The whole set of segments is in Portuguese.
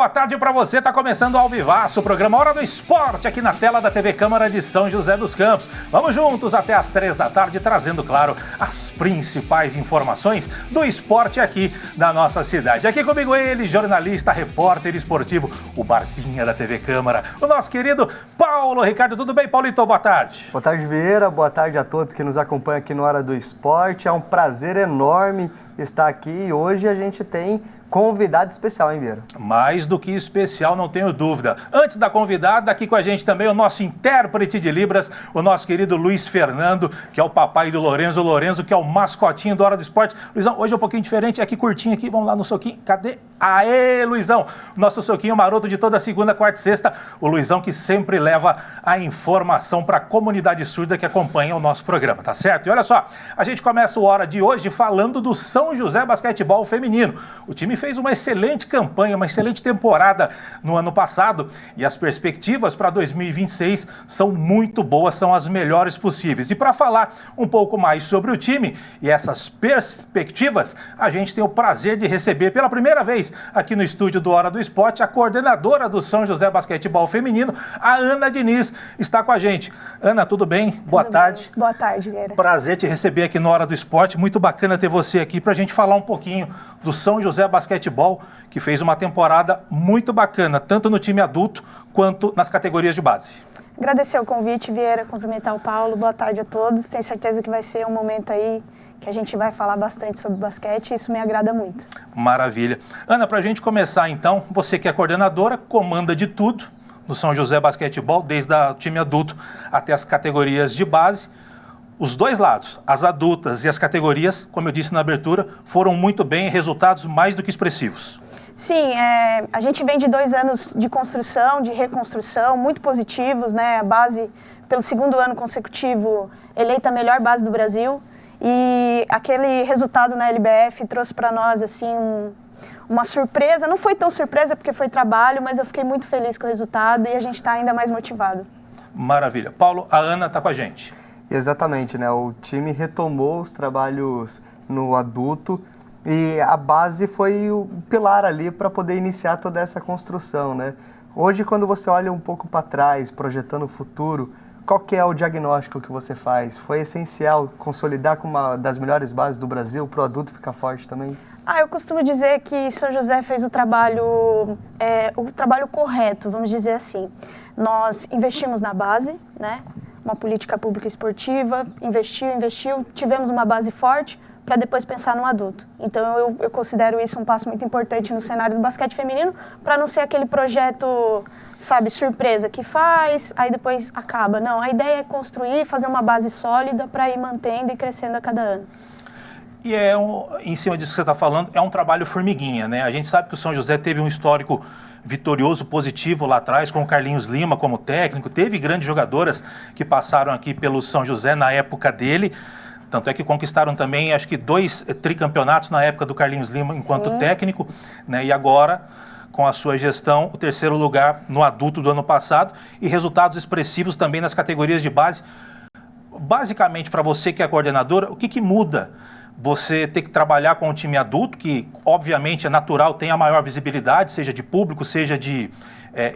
boa tarde para você. Tá começando ao vivaço o programa Hora do Esporte aqui na tela da TV Câmara de São José dos Campos. Vamos juntos até às 3 da tarde, trazendo, claro, as principais informações do esporte aqui da nossa cidade. Aqui comigo ele, jornalista, repórter esportivo, o Barbinha da TV Câmara, o nosso querido Paulo Ricardo. Tudo bem, Paulito? Boa tarde. Boa tarde, Vieira. Boa tarde a todos que nos acompanham aqui no Hora do Esporte. É um prazer enorme estar aqui e hoje a gente tem convidado especial, hein, Vieira? Mais do que especial, não tenho dúvida. Antes da convidada, aqui com a gente também o nosso intérprete de Libras, o nosso querido Luiz Fernando, que é o papai do Lorenzo. O Lorenzo, que é o mascotinho do Hora do Esporte. Luizão, hoje é um pouquinho diferente, é aqui curtinho aqui, vamos lá no soquinho. Cadê? Aê, Luizão! Nosso soquinho maroto de toda segunda, quarta e sexta. O Luizão que sempre leva a informação para a comunidade surda que acompanha o nosso programa, tá certo? E olha só, a gente começa o Hora de hoje falando do São José Basquetebol Feminino. O time fez uma excelente campanha, uma excelente temporada no ano passado e as perspectivas para 2026 são muito boas, são as melhores possíveis. E para falar um pouco mais sobre o time e essas perspectivas, a gente tem o prazer de receber pela primeira vez aqui no estúdio do Hora do Esporte a coordenadora do São José Basquetebol Feminino, a Ana Diniz, está com a gente. Ana, tudo bem? Boa tarde. Boa tarde, Vieira. Prazer te receber aqui no Hora do Esporte, muito bacana ter você aqui para a gente falar um pouquinho do São José Basquetebol, que fez uma temporada muito bacana, tanto no time adulto quanto nas categorias de base. Agradecer o convite, Vieira, cumprimentar o Paulo, boa tarde a todos. Tenho certeza que vai ser um momento aí que a gente vai falar bastante sobre basquete e isso me agrada muito. Maravilha. Ana, para a gente começar então, você que é coordenadora, comanda de tudo no São José Basquetebol, desde o time adulto até as categorias de base. Os dois lados, as adultas e as categorias, como eu disse na abertura, foram muito bem, resultados mais do que expressivos. Sim, a gente vem de 2 anos de construção, de reconstrução, muito positivos, né? A base, pelo 2º ano consecutivo, eleita a melhor base do Brasil. E aquele resultado na LBF trouxe para nós, assim, uma surpresa. Não foi tão surpresa porque foi trabalho, mas eu fiquei muito feliz com o resultado e a gente está ainda mais motivado. Maravilha. Paulo, a Ana está com a gente. Exatamente, né? O time retomou os trabalhos no adulto e a base foi o pilar ali para poder iniciar toda essa construção, né? Hoje, quando você olha um pouco para trás, projetando o futuro, qual que é o diagnóstico que você faz? Foi essencial consolidar com uma das melhores bases do Brasil para o adulto ficar forte também? Eu costumo dizer que São José fez o trabalho correto, vamos dizer assim. Nós investimos na base, né? Uma política pública esportiva, investiu, tivemos uma base forte para depois pensar no adulto. Então eu considero isso um passo muito importante no cenário do basquete feminino, para não ser aquele projeto, sabe, surpresa, que faz, aí depois acaba. Não, a ideia é construir, fazer uma base sólida para ir mantendo e crescendo a cada ano. E em cima disso que você está falando, é um trabalho formiguinha, né? A gente sabe que o São José teve um histórico vitorioso, positivo lá atrás, com o Carlinhos Lima como técnico. Teve grandes jogadoras que passaram aqui pelo São José na época dele. Tanto é que conquistaram também, acho que 2 tricampeonatos na época do Carlinhos Lima enquanto Sim. técnico, né? E agora, com a sua gestão, o 3º lugar no adulto do ano passado e resultados expressivos também nas categorias de base. Basicamente, para você que é coordenadora, o que muda? Você ter que trabalhar com o time adulto, que obviamente é natural, tem a maior visibilidade, seja de público, seja de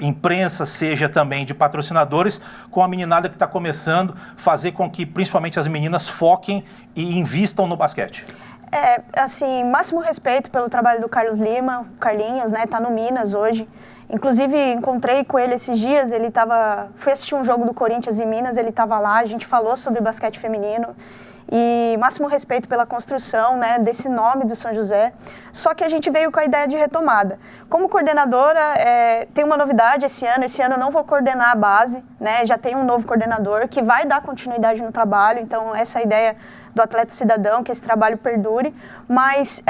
imprensa, seja também de patrocinadores, com a meninada que está começando, fazer com que principalmente as meninas foquem e invistam no basquete. Assim, máximo respeito pelo trabalho do Carlos Lima, o Carlinhos, né, tá no Minas hoje. Inclusive, encontrei com ele esses dias, fui assistir um jogo do Corinthians em Minas, ele estava lá, a gente falou sobre basquete feminino. E máximo respeito pela construção, né, desse nome do São José. Só que a gente veio com a ideia de retomada. Como coordenadora, tem uma novidade esse ano eu não vou coordenar a base, né, já tem um novo coordenador que vai dar continuidade no trabalho, então essa é a ideia do atleta cidadão, que esse trabalho perdure. Mas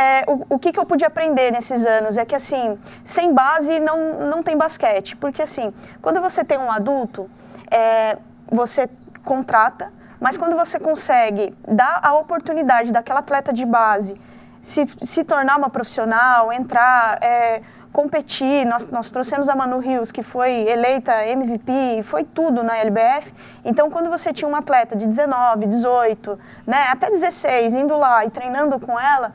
o que eu pude aprender nesses anos é que, assim, sem base não tem basquete. Porque, assim, quando você tem um adulto, você contrata, mas quando você consegue dar a oportunidade daquela atleta de base se tornar uma profissional, entrar, competir, nós trouxemos a Manu Rios, que foi eleita MVP, foi tudo na LBF. Então, quando você tinha uma atleta de 19, 18, né, até 16, indo lá e treinando com ela,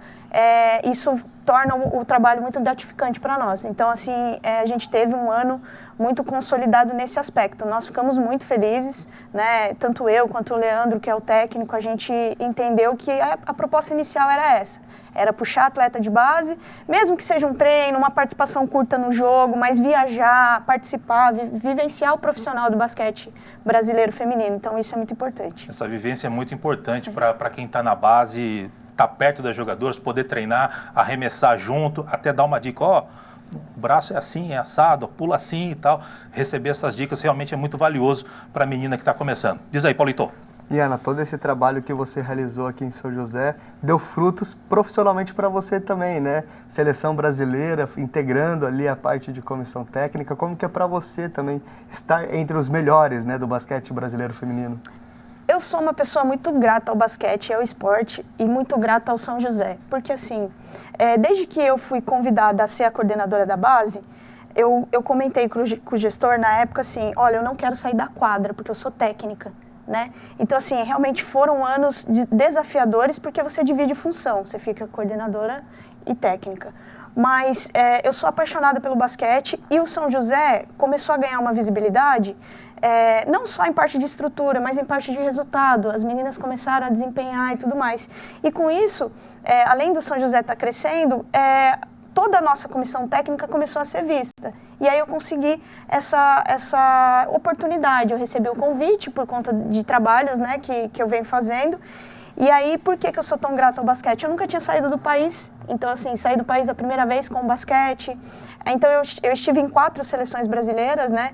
isso torna o trabalho muito gratificante para nós. Então, assim, a gente teve um ano muito consolidado nesse aspecto. Nós ficamos muito felizes, né? Tanto eu quanto o Leandro, que é o técnico, a gente entendeu que a proposta inicial era essa. Era puxar atleta de base, mesmo que seja um treino, uma participação curta no jogo, mas viajar, participar, vivenciar o profissional do basquete brasileiro feminino. Então, isso é muito importante. Essa vivência é muito importante para quem está na base, estar perto das jogadoras, poder treinar, arremessar junto, até dar uma dica, ó, o braço é assim, é assado, pula assim e tal. Receber essas dicas realmente é muito valioso para a menina que está começando. Diz aí, Paulito. E Ana, todo esse trabalho que você realizou aqui em São José deu frutos profissionalmente para você também, né? Seleção brasileira, integrando ali a parte de comissão técnica. Como que é para você também estar entre os melhores, né, do basquete brasileiro feminino? Eu sou uma pessoa muito grata ao basquete, ao esporte e muito grata ao São José. Porque assim, desde que eu fui convidada a ser a coordenadora da base, eu comentei com o gestor na época assim, olha, eu não quero sair da quadra porque eu sou técnica. Né? Então, assim, realmente foram anos desafiadores porque você divide função, você fica coordenadora e técnica. Mas eu sou apaixonada pelo basquete e o São José começou a ganhar uma visibilidade, não só em parte de estrutura, mas em parte de resultado. As meninas começaram a desempenhar e tudo mais. E com isso, além do São José estar crescendo, toda a nossa comissão técnica começou a ser vista. E aí eu consegui essa oportunidade. Eu recebi o convite por conta de trabalhos, né, que eu venho fazendo. E aí, por que eu sou tão grata ao basquete? Eu nunca tinha saído do país. Então, assim, saí do país a primeira vez com o basquete. Então, eu estive em 4 seleções brasileiras, né,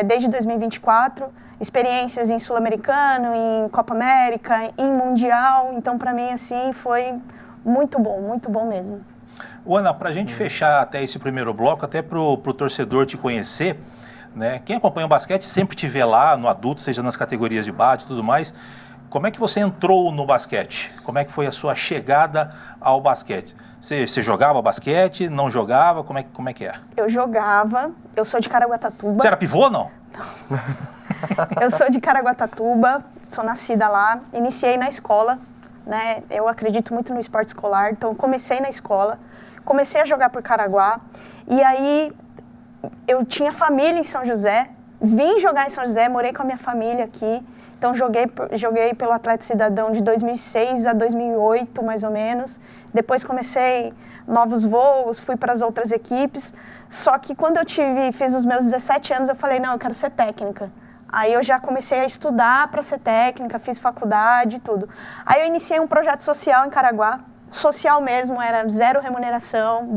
desde 2024. Experiências em Sul-Americano, em Copa América, em Mundial. Então, para mim, assim, foi muito bom mesmo. Ana, para a gente fechar até esse primeiro bloco, até para o torcedor te conhecer, né? Quem acompanha o basquete sempre te vê lá no adulto, seja nas categorias de base e tudo mais. Como é que você entrou no basquete? Como é que foi a sua chegada ao basquete? Você jogava basquete, não jogava? Como é que é? Eu jogava, eu sou de Caraguatatuba. Você era pivô ou não? Eu sou de Caraguatatuba, sou nascida lá, iniciei na escola. Né? Eu acredito muito no esporte escolar, então comecei na escola, comecei a jogar por Caraguá, e aí eu tinha família em São José, vim jogar em São José, morei com a minha família aqui, então joguei pelo Atlético Cidadão de 2006 a 2008, mais ou menos. Depois comecei novos voos, fui para as outras equipes, só que quando eu fiz os meus 17 anos, eu falei, não, eu quero ser técnica. Aí eu já comecei a estudar para ser técnica, fiz faculdade e tudo. Aí eu iniciei um projeto social em Caraguá, social mesmo, era 0 remuneração,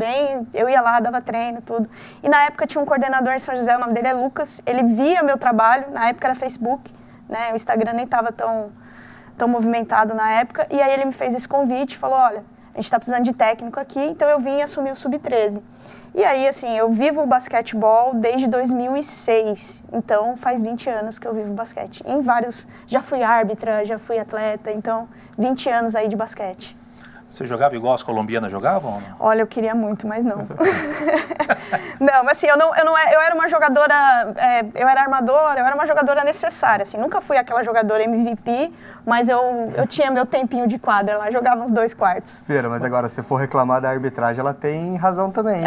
eu ia lá, dava treino, tudo. E na época tinha um coordenador em São José, o nome dele é Lucas, ele via meu trabalho, na época era Facebook, né? O Instagram nem estava tão movimentado na época, e aí ele me fez esse convite, falou, olha, a gente está precisando de técnico aqui, então eu vim assumir o Sub-13. E aí, assim, eu vivo o basquetebol desde 2006, então faz 20 anos que eu vivo basquete. Já fui árbitra, já fui atleta, então 20 anos aí de basquete. Você jogava igual as colombianas jogavam ou não? Olha, eu queria muito, mas não. Não, mas assim, eu era uma jogadora, eu era armadora, eu era uma jogadora necessária, assim, nunca fui aquela jogadora MVP, mas eu tinha meu tempinho de quadra lá, jogava uns 2 quartos. Vera, mas agora, se for reclamar da arbitragem, ela tem razão também.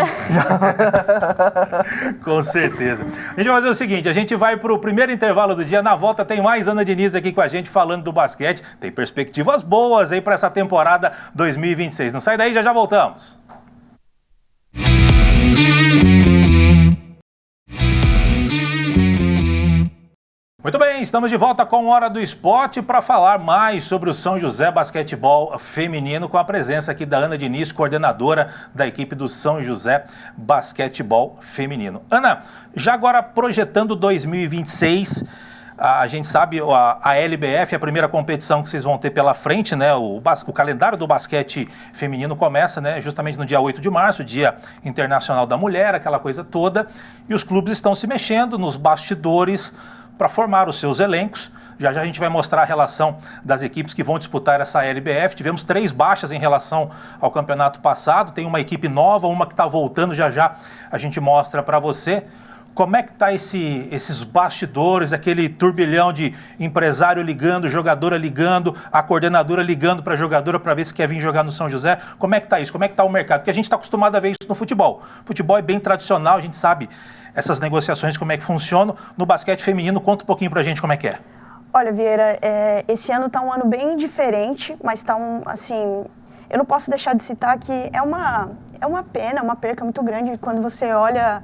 Com certeza. A gente vai fazer o seguinte, a gente vai para o primeiro intervalo do dia, na volta tem mais Ana Diniz aqui com a gente falando do basquete, tem perspectivas boas aí para essa temporada 2026. Não sai daí, já voltamos. Muito bem, estamos de volta com Hora do Esporte para falar mais sobre o São José Basquetebol Feminino com a presença aqui da Ana Diniz, coordenadora da equipe do São José Basquetebol Feminino. Ana, já agora projetando 2026, a gente sabe a LBF, a primeira competição que vocês vão ter pela frente, né? O calendário do basquete feminino começa, né, justamente no dia 8 de março, Dia Internacional da Mulher, aquela coisa toda, e os clubes estão se mexendo nos bastidores para formar os seus elencos. Já a gente vai mostrar a relação das equipes que vão disputar essa LBF. Tivemos 3 baixas em relação ao campeonato passado, tem uma equipe nova, uma que está voltando, já a gente mostra para você. Como é que tá esses bastidores, aquele turbilhão de empresário ligando, jogadora ligando, a coordenadora ligando para a jogadora para ver se quer vir jogar no São José? Como é que tá isso? Como é que tá o mercado? Porque a gente está acostumado a ver isso no futebol. Futebol é bem tradicional, a gente sabe essas negociações, como é que funcionam. No basquete feminino, conta um pouquinho para a gente como é que é. Olha, Vieira, esse ano está um ano bem diferente, mas está assim, eu não posso deixar de citar que é uma pena, uma perca muito grande quando você olha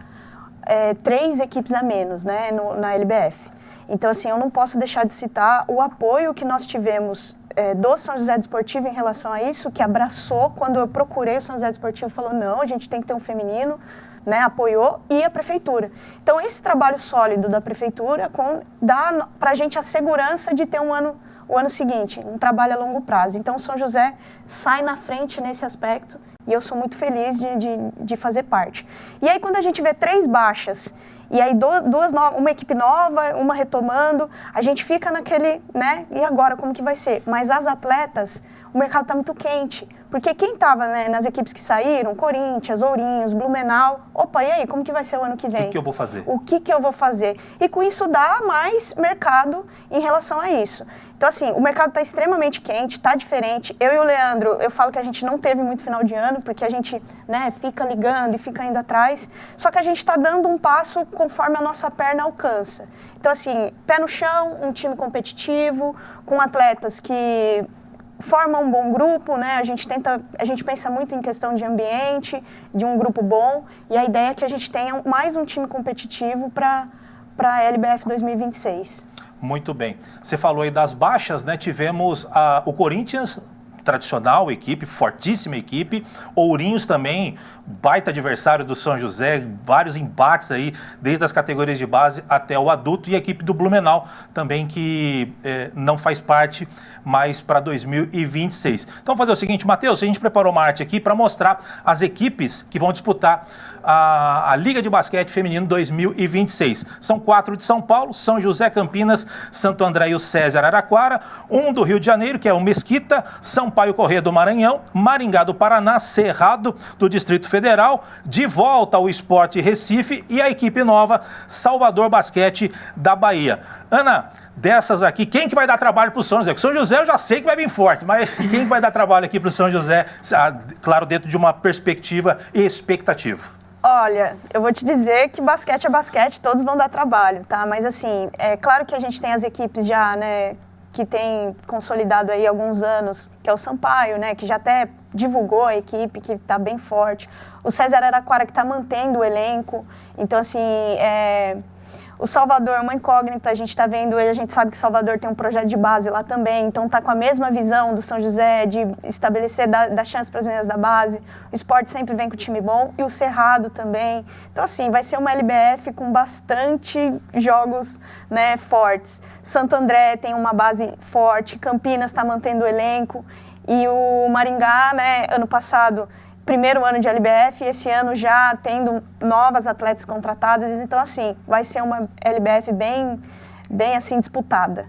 3 equipes a menos, né, na LBF. Então, assim, eu não posso deixar de citar o apoio que nós tivemos do São José Desportivo em relação a isso, que abraçou quando eu procurei o São José Desportivo, falou, não, a gente tem que ter um feminino, né, apoiou, e a prefeitura. Então, esse trabalho sólido da prefeitura dá para a gente a segurança de ter o ano seguinte, um trabalho a longo prazo. Então, o São José sai na frente nesse aspecto e eu sou muito feliz de fazer parte. E aí, quando a gente vê 3 baixas e aí uma equipe nova, uma retomando, a gente fica naquele, né, e agora como que vai ser? Mas as atletas, o mercado está muito quente. Porque quem estava, né, nas equipes que saíram, Corinthians, Ourinhos, Blumenau, opa, e aí, como que vai ser o ano que vem? O que eu vou fazer? O que eu vou fazer? E com isso dá mais mercado em relação a isso. Então, assim, o mercado está extremamente quente, está diferente. Eu e o Leandro, eu falo que a gente não teve muito final de ano, porque a gente, né, fica ligando e fica indo atrás. Só que a gente está dando um passo conforme a nossa perna alcança. Então, assim, pé no chão, um time competitivo, com atletas que formam um bom grupo, né? A gente pensa muito em questão de ambiente, de um grupo bom, e a ideia é que a gente tenha mais um time competitivo para a LBF 2026. Muito bem. Você falou aí das baixas, né? Tivemos o Corinthians, tradicional equipe, fortíssima equipe, Ourinhos também, baita adversário do São José, vários embates aí, desde as categorias de base até o adulto, e a equipe do Blumenau também, que não faz parte mais para 2026. Então, vamos fazer o seguinte, Matheus, a gente preparou uma arte aqui para mostrar as equipes que vão disputar a Liga de Basquete Feminino 2026. São 4 de São Paulo, São José, Campinas, Santo André e o César Araraquara, um do Rio de Janeiro, que é o Mesquita, Sampaio Corrêa do Maranhão, Maringá do Paraná, Cerrado do Distrito Federal, de volta ao Sport Recife e a equipe nova, Salvador Basquete da Bahia. Ana, dessas aqui, quem que vai dar trabalho para o São José? O São José eu já sei que vai vir forte, mas quem vai dar trabalho aqui para o São José, claro, dentro de uma perspectiva e expectativa? Olha, eu vou te dizer que basquete é basquete, todos vão dar trabalho, tá? Mas assim, é claro que a gente tem as equipes já, né, que tem consolidado aí há alguns anos, que é o Sampaio, né, que já até divulgou a equipe, que está bem forte. O César Araraquara, que está mantendo o elenco. Então, assim, o Salvador é uma incógnita, a gente está vendo ele, a gente sabe que Salvador tem um projeto de base lá também, então está com a mesma visão do São José de estabelecer, dar chance para as meninas da base. O Sport sempre vem com time bom, e o Cerrado também. Então, assim, vai ser uma LBF com bastante jogos, né, fortes. Santo André tem uma base forte, Campinas está mantendo o elenco, e o Maringá, né, ano passado, primeiro ano de LBF, e esse ano já tendo novas atletas contratadas. Então, assim, vai ser uma LBF bem assim, disputada.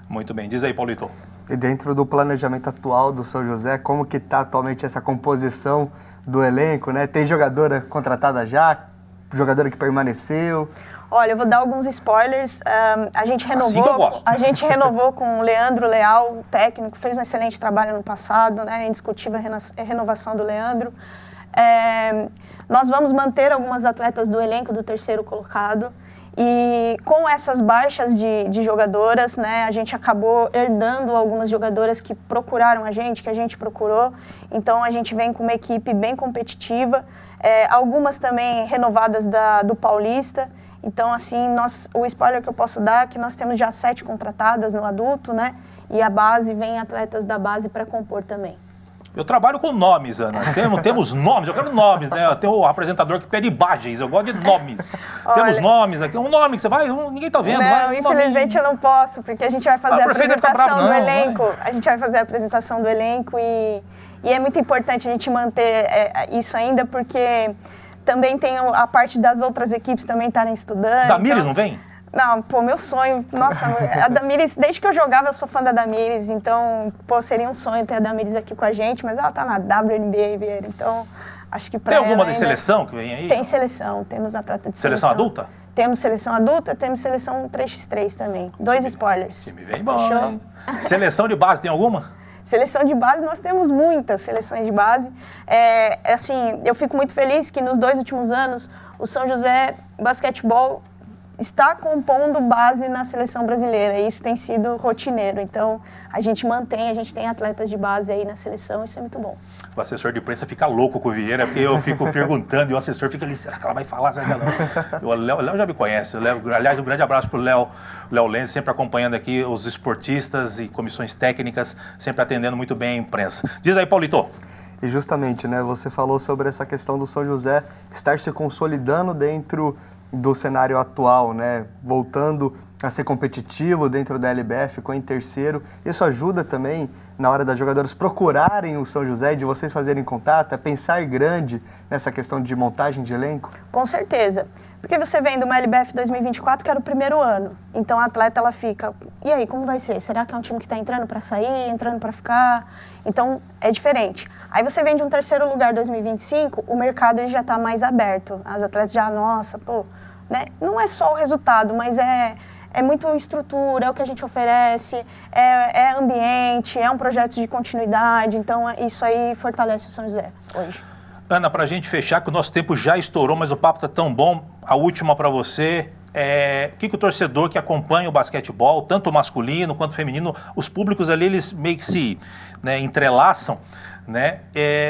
Muito bem. Diz aí, Paulito. E dentro do planejamento atual do São José, como que está atualmente essa composição do elenco, né? Tem jogadora contratada já? Jogadora que permaneceu? Olha, eu vou dar alguns spoilers. A gente renovou, assim que eu gosto. A gente renovou com o Leandro Leal, o técnico, fez um excelente trabalho no passado, né? Indiscutível a renovação do Leandro. Nós vamos manter algumas atletas do elenco do terceiro colocado. E com essas baixas de jogadoras, né, a gente acabou herdando algumas jogadoras que procuraram a gente, que a gente procurou. Então, a gente vem com uma equipe bem competitiva. Algumas também renovadas do Paulista. Então, assim, o spoiler que eu posso dar é que nós temos já 7 contratadas no adulto, né? E a base, vem atletas da base para compor também. Eu trabalho com nomes, Ana. Temos nomes, eu quero nomes, né? Tem o apresentador que pede imagens, eu gosto de nomes. Temos nomes aqui, um nome que você vai, ninguém tá vendo. Não, infelizmente eu não posso, porque a gente vai fazer a apresentação do elenco. A gente vai fazer a apresentação do elenco e é muito importante a gente manter isso ainda, porque também tem a parte das outras equipes também estarem estudando. Damires não vem? Não, pô, meu sonho, nossa, a Damires, desde que eu jogava eu sou fã da Damires, então, pô, seria um sonho ter a Damires aqui com a gente, mas ela tá na WNBA, Vieira, então, acho que pra Tem alguma ela de seleção que vem aí? Tem seleção, temos atleta de seleção adulta? Temos seleção adulta, temos seleção 3x3 também. 2 spoilers. Que me vem bom, hein? Seleção de base tem alguma? Seleção de base, nós temos muitas seleções de base. Assim, eu fico muito feliz que nos 2 últimos anos o São José Basquetebol está compondo base na seleção brasileira. E isso tem sido rotineiro. Então, a gente tem atletas de base aí na seleção, isso é muito bom. O assessor de imprensa fica louco com o Vieira, porque eu fico perguntando e o assessor fica ali, será que ela vai falar? Será que ela não? O Léo já me conhece. Aliás, um grande abraço para o Léo Lenz, sempre acompanhando aqui os esportistas e comissões técnicas, sempre atendendo muito bem a imprensa. Diz aí, Paulito. E justamente, né, você falou sobre essa questão do São José estar se consolidando dentro do cenário atual, né, voltando a ser competitivo dentro da LBF, com em terceiro. Isso ajuda também na hora das jogadoras procurarem o São José, de vocês fazerem contato, a pensar grande nessa questão de montagem de elenco? Com certeza. Porque você vem de uma LBF 2024, que era o primeiro ano. Então a atleta, ela fica, e aí, como vai ser? Será que é um time que está entrando para sair, entrando para ficar? Então é diferente. Aí você vem de um terceiro lugar 2025, o mercado ele já está mais aberto. As atletas já, nossa, pô, né? Não é só o resultado, mas é muito estrutura, é o que a gente oferece, é ambiente, é um projeto de continuidade. Então isso aí fortalece o São José hoje. Ana, para a gente fechar, que o nosso tempo já estourou, mas o papo está tão bom, a última para você, o que o torcedor que acompanha o basquetebol, tanto o masculino quanto o feminino, os públicos ali, eles meio que se, né, entrelaçam, né?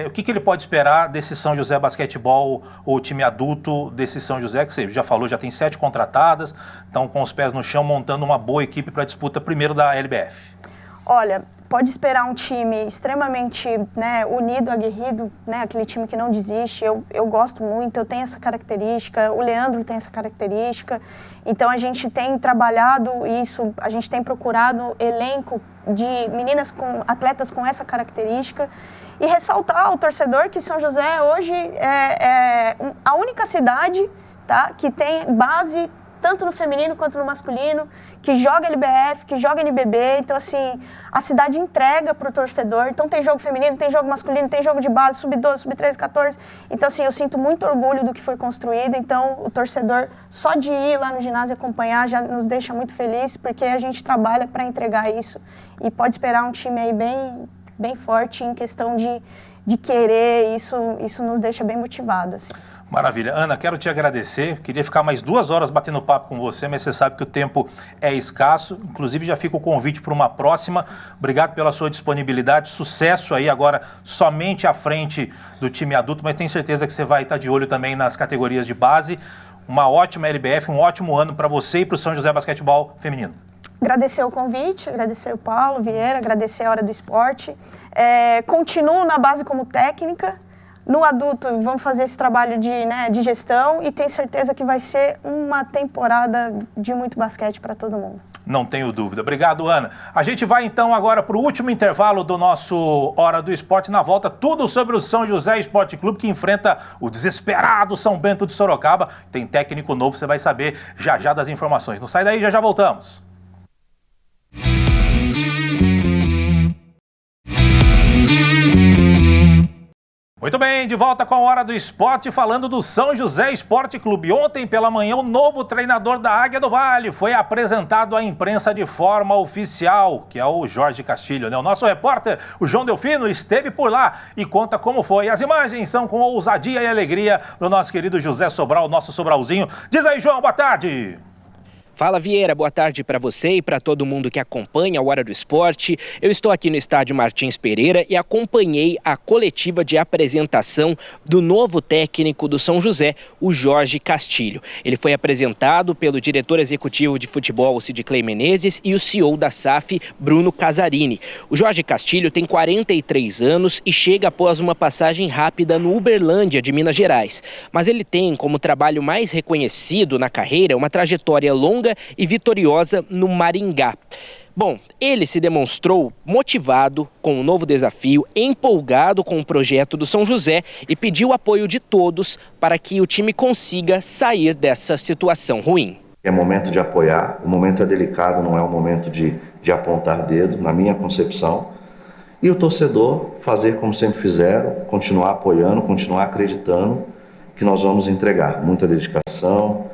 O que ele pode esperar desse São José Basquetebol, ou time adulto desse São José, que você já falou, já tem 7 contratadas, estão com os pés no chão, montando uma boa equipe para a disputa primeiro da LBF? Olha, pode esperar um time extremamente, né, unido, aguerrido, né, aquele time que não desiste. Eu gosto muito, eu tenho essa característica, o Leandro tem essa característica. Então a gente tem trabalhado isso, a gente tem procurado elenco de meninas atletas com essa característica. E ressaltar ao torcedor que São José hoje é a única cidade, tá, que tem base tanto no feminino quanto no masculino, que joga LBF, que joga NBB. Então, assim, a cidade entrega para o torcedor. Então, tem jogo feminino, tem jogo masculino, tem jogo de base, sub-12, sub-13, 14. Então, assim, eu sinto muito orgulho do que foi construído. Então, o torcedor, só de ir lá no ginásio e acompanhar, já nos deixa muito feliz, porque a gente trabalha para entregar isso. E pode esperar um time aí bem forte em questão de querer. Isso nos deixa bem motivado, assim. Maravilha. Ana, quero te agradecer. Queria ficar mais 2 horas batendo papo com você, mas você sabe que o tempo é escasso. Inclusive, já fica o convite para uma próxima. Obrigado pela sua disponibilidade. Sucesso aí agora somente à frente do time adulto, mas tenho certeza que você vai estar de olho também nas categorias de base. Uma ótima LBF, um ótimo ano para você e para o São José Basquetebol Feminino. Agradecer o convite, agradecer o Paulo Vieira, agradecer a Hora do Esporte. Continuo na base como técnica. No adulto, vamos fazer esse trabalho de gestão e tenho certeza que vai ser uma temporada de muito basquete para todo mundo. Não tenho dúvida. Obrigado, Ana. A gente vai então agora para o último intervalo do nosso Hora do Esporte. Na volta, tudo sobre o São José Esporte Clube, que enfrenta o desesperado São Bento de Sorocaba. Tem técnico novo, você vai saber já das informações. Não sai daí, já voltamos. Muito bem, de volta com a Hora do Esporte, falando do São José Esporte Clube. Ontem pela manhã, o novo treinador da Águia do Vale foi apresentado à imprensa de forma oficial, que é o Jorge Castilho, né? O nosso repórter, o João Delfino, esteve por lá e conta como foi. As imagens são com ousadia e alegria do nosso querido José Sobral, nosso Sobralzinho. Diz aí, João, boa tarde. Fala, Vieira, boa tarde para você e para todo mundo que acompanha a Hora do Esporte. Eu estou aqui no estádio Martins Pereira e acompanhei a coletiva de apresentação do novo técnico do São José, o Jorge Castilho. Ele foi apresentado pelo diretor executivo de futebol, o Sidclay Menezes, e o CEO da SAF, Bruno Casarini. O Jorge Castilho tem 43 anos e chega após uma passagem rápida no Uberlândia, de Minas Gerais. Mas ele tem como trabalho mais reconhecido na carreira uma trajetória longa e vitoriosa no Maringá. Bom, ele se demonstrou motivado com o novo desafio, empolgado com o projeto do São José e pediu apoio de todos para que o time consiga sair dessa situação ruim. É momento de apoiar, o momento é delicado, não é um momento de apontar dedo, na minha concepção. E o torcedor fazer como sempre fizeram, continuar apoiando, continuar acreditando que nós vamos entregar muita dedicação,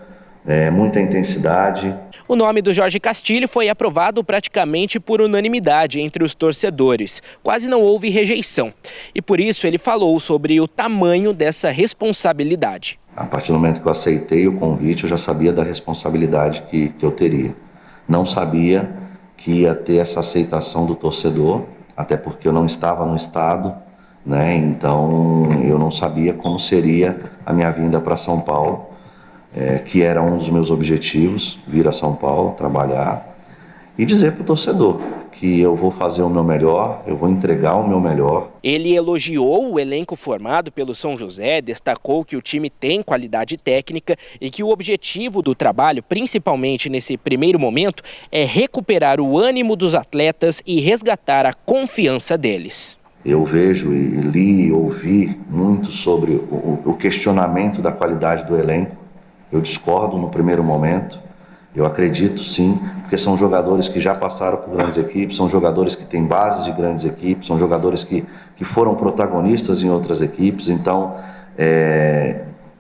muita intensidade. O nome do Jorge Castilho foi aprovado praticamente por unanimidade entre os torcedores. Quase não houve rejeição. E por isso ele falou sobre o tamanho dessa responsabilidade. A partir do momento que eu aceitei o convite, eu já sabia da responsabilidade que eu teria. Não sabia que ia ter essa aceitação do torcedor, até porque eu não estava no estado, né? Então eu não sabia como seria a minha vinda para São Paulo. Que era um dos meus objetivos, vir a São Paulo, trabalhar e dizer para o torcedor que eu vou fazer o meu melhor, eu vou entregar o meu melhor. Ele elogiou o elenco formado pelo São José, destacou que o time tem qualidade técnica e que o objetivo do trabalho, principalmente nesse primeiro momento, é recuperar o ânimo dos atletas e resgatar a confiança deles. Eu vejo e li e ouvi muito sobre o questionamento da qualidade do elenco. Eu discordo no primeiro momento, eu acredito sim, porque são jogadores que já passaram por grandes equipes, são jogadores que têm base de grandes equipes, são jogadores que foram protagonistas em outras equipes, então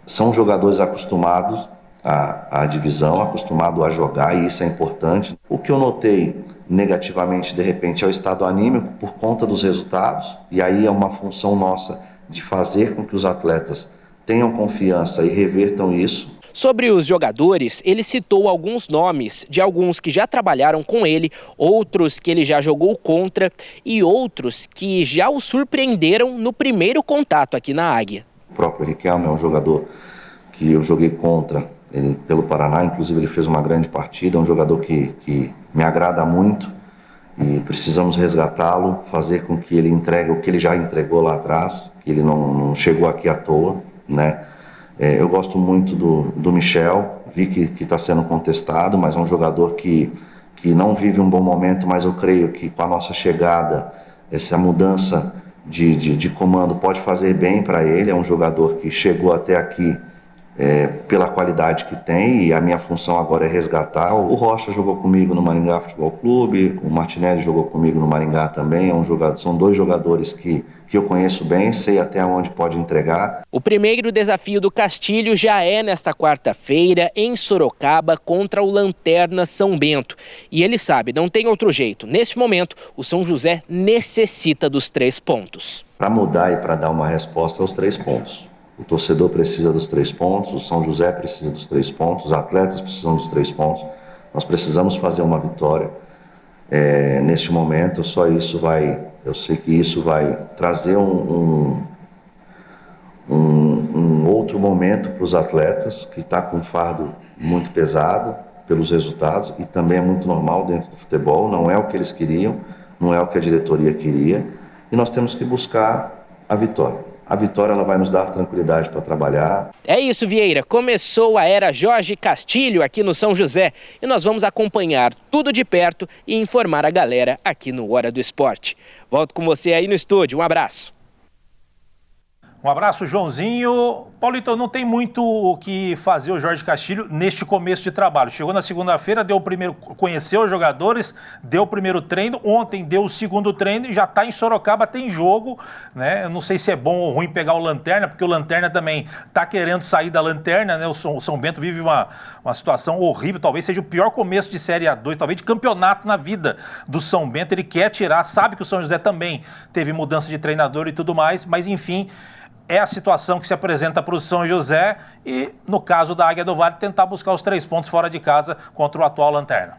são jogadores acostumados à divisão, acostumados a jogar, e isso é importante. O que eu notei negativamente, de repente, é o estado anímico por conta dos resultados, e aí é uma função nossa de fazer com que os atletas tenham confiança e revertam isso. Sobre os jogadores, ele citou alguns nomes de alguns que já trabalharam com ele, outros que ele já jogou contra e outros que já o surpreenderam no primeiro contato aqui na Águia. O próprio Riquelme é um jogador que eu joguei contra ele pelo Paraná, inclusive ele fez uma grande partida, é um jogador que me agrada muito e precisamos resgatá-lo, fazer com que ele entregue o que ele já entregou lá atrás, que ele não chegou aqui à toa, né? Eu gosto muito do Michel, vi que está sendo contestado, mas é um jogador que não vive um bom momento, mas eu creio que com a nossa chegada, essa mudança de comando pode fazer bem para ele. É um jogador que chegou até aqui pela qualidade que tem, e a minha função agora é resgatar. O Rocha jogou comigo no Maringá Futebol Clube, o Martinelli jogou comigo no Maringá também. São dois jogadores que eu conheço bem, sei até onde pode entregar. O primeiro desafio do Castilho já é nesta quarta-feira em Sorocaba contra o Lanterna São Bento. E ele sabe, não tem outro jeito. Nesse momento, o São José necessita dos 3 pontos. Para mudar e para dar uma resposta aos 3 pontos. O torcedor precisa dos 3 pontos, o São José precisa dos 3 pontos, os atletas precisam dos 3 pontos. Nós precisamos fazer uma vitória neste momento. Só isso eu sei que isso vai trazer um outro momento para os atletas, que está com um fardo muito pesado pelos resultados, e também é muito normal dentro do futebol. Não é o que eles queriam, não é o que a diretoria queria, e nós temos que buscar a vitória. A vitória, ela vai nos dar tranquilidade para trabalhar. É isso, Vieira. Começou a era Jorge Castilho aqui no São José e nós vamos acompanhar tudo de perto e informar a galera aqui no Hora do Esporte. Volto com você aí no estúdio. Um abraço. Um abraço, Joãozinho. Paulito, não tem muito o que fazer o Jorge Castilho neste começo de trabalho. Chegou na segunda-feira, conheceu os jogadores, deu o primeiro treino, ontem deu o segundo treino e já está em Sorocaba, tem jogo, né? Eu não sei se é bom ou ruim pegar o Lanterna, porque o Lanterna também está querendo sair da Lanterna, né? O São Bento vive uma situação horrível, talvez seja o pior começo de Série A2, talvez de campeonato na vida do São Bento. Ele quer tirar, sabe que o São José também teve mudança de treinador e tudo mais, mas enfim, é a situação que se apresenta para o São José e, no caso da Águia do Vale, tentar buscar os 3 pontos fora de casa contra o atual Lanterna.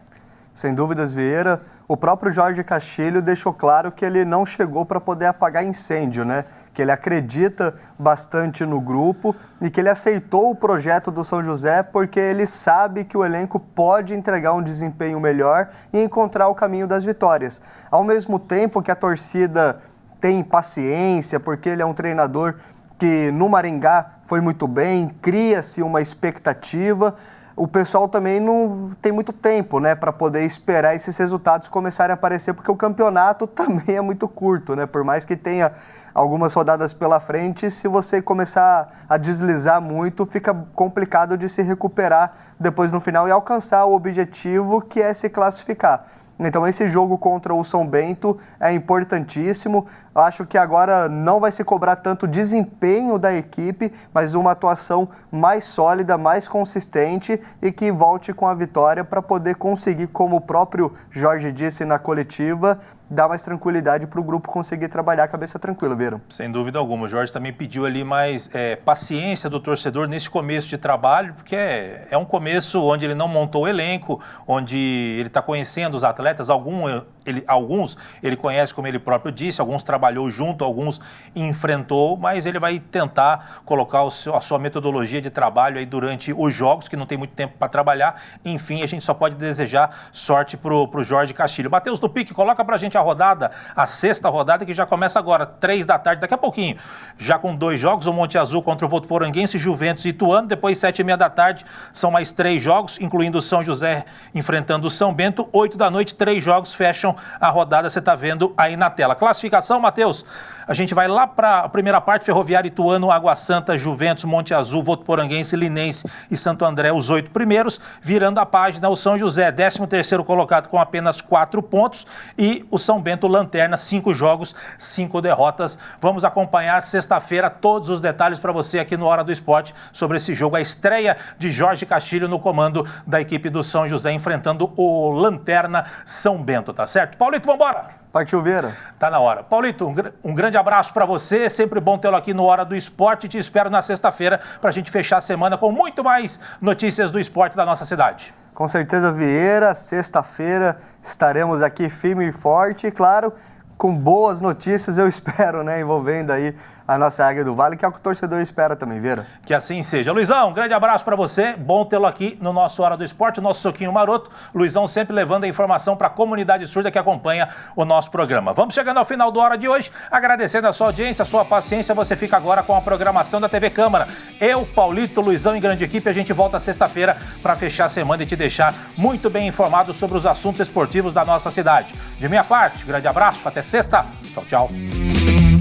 Sem dúvidas, Vieira. O próprio Jorge Castilho deixou claro que ele não chegou para poder apagar incêndio, né? Que ele acredita bastante no grupo e que ele aceitou o projeto do São José porque ele sabe que o elenco pode entregar um desempenho melhor e encontrar o caminho das vitórias. Ao mesmo tempo que a torcida tem paciência, porque ele é um treinador que no Maringá foi muito bem, cria-se uma expectativa. O pessoal também não tem muito tempo, né, para poder esperar esses resultados começarem a aparecer, porque o campeonato também é muito curto, né? Por mais que tenha algumas rodadas pela frente, se você começar a deslizar muito, fica complicado de se recuperar depois no final e alcançar o objetivo, que é se classificar. Então esse jogo contra o São Bento é importantíssimo. Eu acho que agora não vai se cobrar tanto desempenho da equipe, mas uma atuação mais sólida, mais consistente e que volte com a vitória para poder conseguir, como o próprio Jorge disse na coletiva, dar mais tranquilidade para o grupo conseguir trabalhar a cabeça tranquila, Vera. Sem dúvida alguma. O Jorge também pediu ali mais paciência do torcedor nesse começo de trabalho, porque é um começo onde ele não montou o elenco, onde ele está conhecendo os atletas, alguns ele conhece, como ele próprio disse, alguns trabalhou junto, alguns enfrentou, mas ele vai tentar colocar a sua metodologia de trabalho aí durante os jogos, que não tem muito tempo para trabalhar. Enfim, a gente só pode desejar sorte para o Jorge Castilho. Matheus do Pique, coloca para a gente a rodada, a sexta rodada, que já começa agora, 3 da tarde, daqui a pouquinho, já com 2 jogos, o Monte Azul contra o Votuporanguense, Juventus e Ituano, depois 7h30 da tarde, são mais 3 jogos, incluindo o São José enfrentando o São Bento, 8 da noite, 3 jogos fecham a rodada, você está vendo aí na tela. Classificação, Matheus, a gente vai lá para a primeira parte, Ferroviária, Ituano, Água Santa, Juventus, Monte Azul, Votuporanguense, Linense e Santo André, os 8 primeiros, virando a página, o São José, 13º colocado com apenas 4 pontos e o São Bento, lanterna, 5 jogos, 5 derrotas. Vamos acompanhar sexta-feira todos os detalhes para você aqui no Hora do Esporte sobre esse jogo, a estreia de Jorge Castilho no comando da equipe do São José, enfrentando o lanterna São Bento, tá certo? Paulito, vamos embora! Partiu, Vera. Tá na hora. Paulito, um grande abraço para você, sempre bom tê-lo aqui no Hora do Esporte, te espero na sexta-feira para a gente fechar a semana com muito mais notícias do esporte da nossa cidade. Com certeza, Vieira, sexta-feira estaremos aqui firme e forte, claro, com boas notícias, eu espero, né, envolvendo aí a nossa Águia do Vale, que é o que o torcedor espera também, Vera. Que assim seja. Luizão, um grande abraço para você, bom tê-lo aqui no nosso Hora do Esporte, o nosso Soquinho Maroto. Luizão sempre levando a informação para a comunidade surda que acompanha o nosso programa. Vamos chegando ao final do Hora de hoje, agradecendo a sua audiência, a sua paciência, você fica agora com a programação da TV Câmara. Eu, Paulito, Luizão e grande equipe, a gente volta sexta-feira para fechar a semana e te deixar muito bem informado sobre os assuntos esportivos da nossa cidade. De minha parte, grande abraço, até sexta. Tchau, tchau.